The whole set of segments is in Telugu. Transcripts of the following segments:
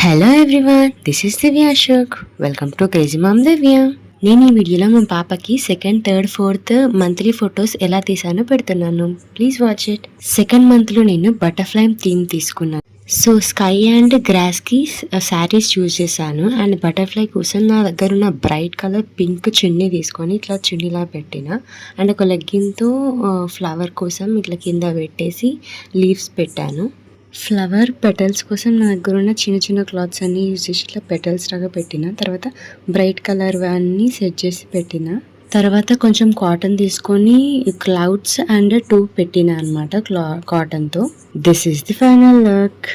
Hello everyone, this is Divya Ashok. Welcome to crazy mom Divya. నేను ఈ వీడియోలో మా పాపకి second, third, fourth monthly photos ఎలా తీసానో పెడుతున్నాను. Please watch it. సెకండ్ మంత్లో నేను బటర్ఫ్లై థీమ్ తీసుకున్నాను. సో స్కై అండ్ గ్రాస్కి శారీస్ చూస్ చేశాను. అండ్ బటర్ఫ్లై కోసం నా దగ్గర ఉన్న బ్రైట్ కలర్ పింక్ చున్నీ తీసుకొని ఇట్లా చున్నీలా పెట్టిన. అండ్ ఒక లెగ్గిన్తో ఫ్లవర్ కోసం ఇట్లా కింద పెట్టేసి లీవ్స్ పెట్టాను. ఫ్లవర్ పెటల్స్ కోసం నా దగ్గర ఉన్న చిన్న చిన్న క్లాత్స్ అన్నీ యూజ్ చేసి ఇట్లా పెటల్స్ లాగా పెట్టిన. తర్వాత బ్రైట్ కలర్ అన్నీ సెట్ చేసి పెట్టిన. తర్వాత కొంచెం కాటన్ తీసుకొని క్లౌడ్స్ అండ్ 2 పెట్టిన అనమాట కాటన్తో. This is the final look.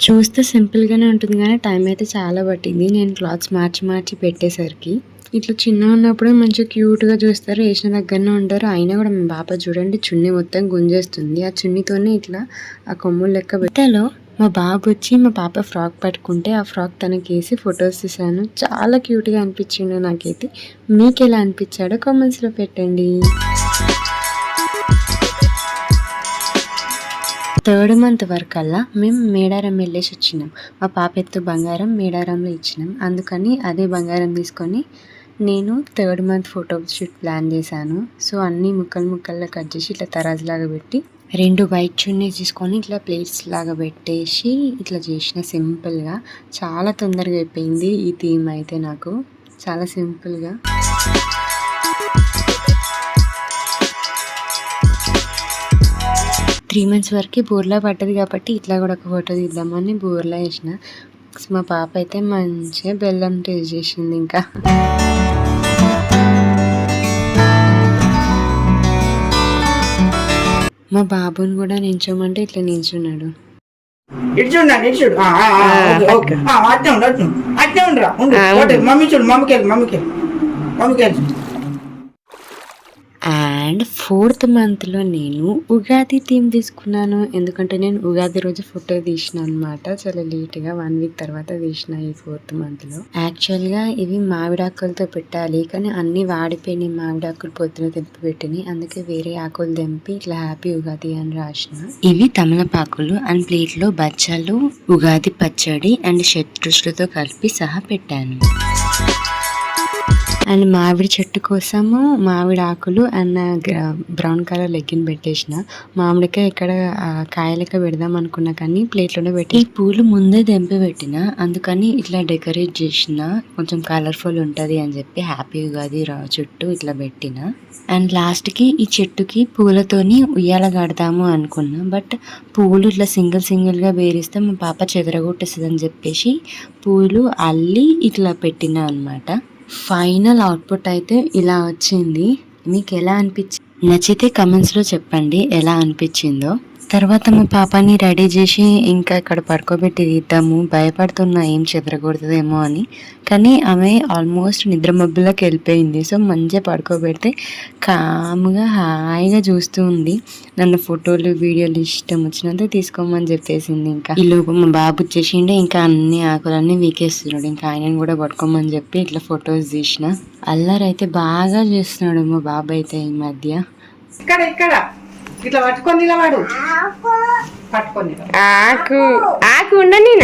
చూస్తే సింపుల్గానే ఉంటుంది కానీ టైం అయితే చాలా పట్టింది నేను క్లాత్స్ మార్చి పెట్టేసరికి. ఇట్లా చిన్న ఉన్నప్పుడే మంచిగా క్యూట్గా చూస్తారు, వేసిన దగ్గరనే ఉంటారు. అయినా కూడా మా పాప చూడండి చున్నీ మొత్తం గుంజేస్తుంది. ఆ చున్నీతోనే ఇట్లా ఆ కొమ్ములు లెక్క పెట్టాలో మా బాబు వచ్చి మా పాప ఫ్రాక్ పట్టుకుంటే ఆ ఫ్రాక్ తనకేసి ఫొటోస్ తీసాను. చాలా క్యూట్గా అనిపించిండు నాకైతే. మీకు ఎలా అనిపించాడో కామెంట్స్లో పెట్టండి. థర్డ్ మంత్ వరకల్లా మేము మేడారం వెళ్ళేసి వచ్చినాం. మా పాప ఎత్తు బంగారం మేడారంలో ఇచ్చినాం. అందుకని అదే బంగారం తీసుకొని నేను third month photo shoot plan చేశాను. సో అన్నీ ముక్కల్లో కట్ చేసి ఇట్లా తరాజులాగా పెట్టి 2 వైట్ చున్నీ తీసుకొని ఇట్లా ప్లేట్స్ లాగా పెట్టేసి ఇట్లా చేసిన సింపుల్గా. చాలా తొందరగా అయిపోయింది ఈ థీమ్ అయితే నాకు. చాలా సింపుల్గా. త్రీ మంత్స్ వరకు బోర్లా పట్టదు కాబట్టి ఇట్లా కూడా ఒక ఫోటో తీద్దామని బోర్లా వేసిన. మా పాప అయితే మంచిగా బెల్లం టేస్ట్ చేసింది. ఇంకా మా బాబుని కూడా నించోమంటే ఇట్లా నించున్నాడు. అండ్ ఫోర్త్ మంత్లో నేను ఉగాది థీమ్ తీసుకున్నాను. ఎందుకంటే నేను ఉగాది రోజు ఫోటో తీసిన అనమాట. చాలా లేట్గా 1 వీక్ తర్వాత తీసిన ఈ ఫోర్త్ మంత్లో. యాక్చువల్గా ఇవి మామిడాకులతో పెట్టాలి కానీ అన్ని వాడిపోయినాయి. మామిడాకులు పొద్దున తెంపి పెట్టినాయి. అందుకే వేరే ఆకులు తెంపి ఇట్లా హ్యాపీ ఉగాది అని రాసిన. ఇవి తమలపాకులు అండ్ ప్లేట్లో బచ్చాలు, ఉగాది పచ్చడి అండ్ షడ్రుచులతో కలిపి సహా పెట్టాను. అండ్ మామిడి చెట్టు కోసము మామిడి ఆకులు అండ్ బ్రౌన్ కలర్ లెగ్గిన్ పెట్టేసిన. మామిడికాయ ఇక్కడ కాయలక పెడదాం అనుకున్నా కానీ ప్లేట్లోనే పెట్టి ఈ పూలు ముందే తెంపి పెట్టిన. అందుకని ఇట్లా డెకరేట్ చేసిన, కొంచెం కలర్ఫుల్ ఉంటుంది అని చెప్పి హ్యాపీ ఉగాది చుట్టూ ఇట్లా పెట్టిన. అండ్ లాస్ట్కి ఈ చెట్టుకి పూలతోని ఉయ్యాల కడదాము అనుకున్నా. బట్ పూలు ఇట్లా సింగిల్గా బేరిస్తే మా పాప చెదరగొట్టేస్తుంది అని చెప్పేసి పూలు అల్లి ఇట్లా పెట్టిన అనమాట. ఫైనల్ అవుట్పుట్ అయితే ఇలా వచ్చింది. మీకు ఎలా అనిపించింది? నచ్చితే కమెంట్స్లో చెప్పండి ఎలా అనిపించిందో. తర్వాత మా పాపని రెడీ చేసి ఇంకా ఇక్కడ పడుకోబెట్టి తీద్దాము. భయపడుతున్నా ఏం చెదరకూడదేమో అని. కానీ ఆమె ఆల్మోస్ట్ నిద్ర మబ్బులోకి వెళ్ళిపోయింది. సో మంచిగా పడుకోబెడితే కామ్గా హాయిగా చూస్తూ ఉంది. నన్ను ఫోటోలు వీడియోలు ఇష్టం వచ్చినంత తీసుకోమని చెప్పేసింది. ఇంకా ఈ లోపు మా బాబు వచ్చేసిండే ఇంకా అన్ని ఆకులన్నీ వీకేస్తున్నాడు. ఇంకా ఆయనను కూడా పడుకోమని చెప్పి ఇట్లా ఫొటోస్ తీసిన. అల్లరి అయితే బాగా చేస్తున్నాడు మా బాబు అయితే ఈ మధ్య. ఇక్కడ ఇట్లా పట్టుకొని నిలబడు. పట్టుకొని ఆకు ఉండని.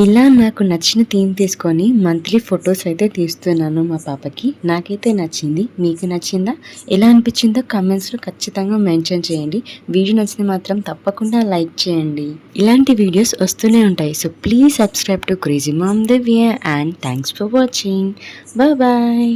ఇలా నాకు నచ్చిన థీమ్ తీసుకొని మంత్లీ ఫొటోస్ అయితే తీస్తున్నాను మా పాపకి. నాకైతే నచ్చింది. మీకు నచ్చిందా? ఎలా అనిపించిందో కమెంట్స్లో ఖచ్చితంగా మెన్షన్ చేయండి. వీడియో నచ్చితే మాత్రం తప్పకుండా లైక్ చేయండి. ఇలాంటి వీడియోస్ వస్తూనే ఉంటాయి. So please subscribe to crazy mom Divya and thanks for watching. Bye.